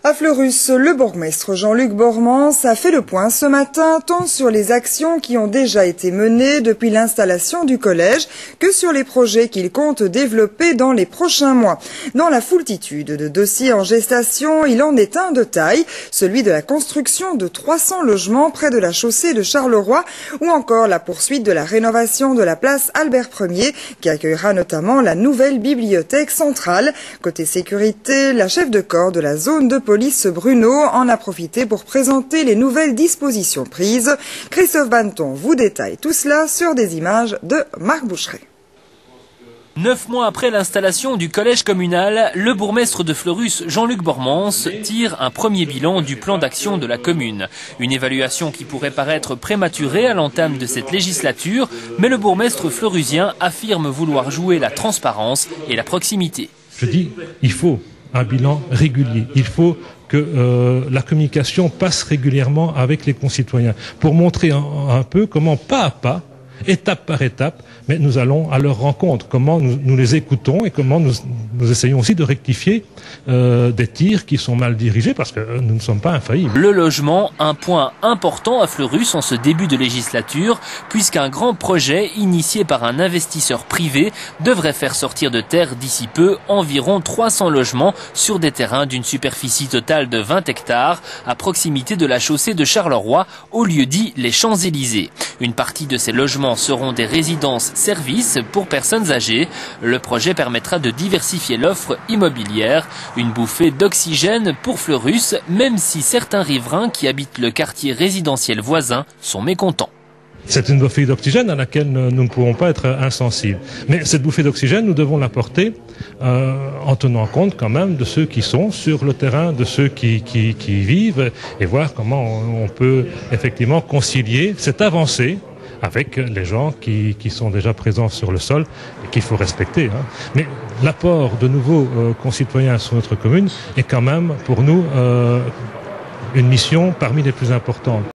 À Fleurus, le bourgmestre Jean-Luc Bormans a fait le point ce matin tant sur les actions qui ont déjà été menées depuis l'installation du collège que sur les projets qu'il compte développer dans les prochains mois. Dans la foultitude de dossiers en gestation, il en est un de taille, celui de la construction de 300 logements près de la chaussée de Charleroi ou encore la poursuite de la rénovation de la place Albert Ier qui accueillera notamment la nouvelle bibliothèque centrale. Côté sécurité, la chef de corps de la zone de police Bruno en a profité pour présenter les nouvelles dispositions prises. Christophe Banton vous détaille tout cela sur des images de Marc Boucheret. 9 mois après l'installation du collège communal, le bourgmestre de Fleurus, Jean-Luc Bormans, tire un premier bilan du plan d'action de la commune. Une évaluation qui pourrait paraître prématurée à l'entame de cette législature, mais le bourgmestre fleurusien affirme vouloir jouer la transparence et la proximité. Je dis, il faut un bilan régulier. Il faut que la communication passe régulièrement avec les concitoyens pour montrer un peu comment, pas à pas, étape par étape, mais nous allons à leur rencontre, comment nous les écoutons et comment nous essayons aussi de rectifier des tirs qui sont mal dirigés parce que nous ne sommes pas infaillibles. Le logement, un point important à Fleurus en ce début de législature, puisqu'un grand projet initié par un investisseur privé devrait faire sortir de terre d'ici peu environ 300 logements sur des terrains d'une superficie totale de 20 hectares à proximité de la chaussée de Charleroi, au lieu dit les Champs-Élysées. Une partie de ces logements seront des résidences-services pour personnes âgées. Le projet permettra de diversifier l'offre immobilière. Une bouffée d'oxygène pour Fleurus, même si certains riverains qui habitent le quartier résidentiel voisin sont mécontents. C'est une bouffée d'oxygène à laquelle nous ne pouvons pas être insensibles. Mais cette bouffée d'oxygène, nous devons l'apporter en tenant compte quand même de ceux qui sont sur le terrain, de ceux qui vivent, et voir comment on peut effectivement concilier cette avancée avec les gens qui sont déjà présents sur le sol et qu'il faut respecter. Mais l'apport de nouveaux concitoyens sur notre commune est quand même pour nous une mission parmi les plus importantes.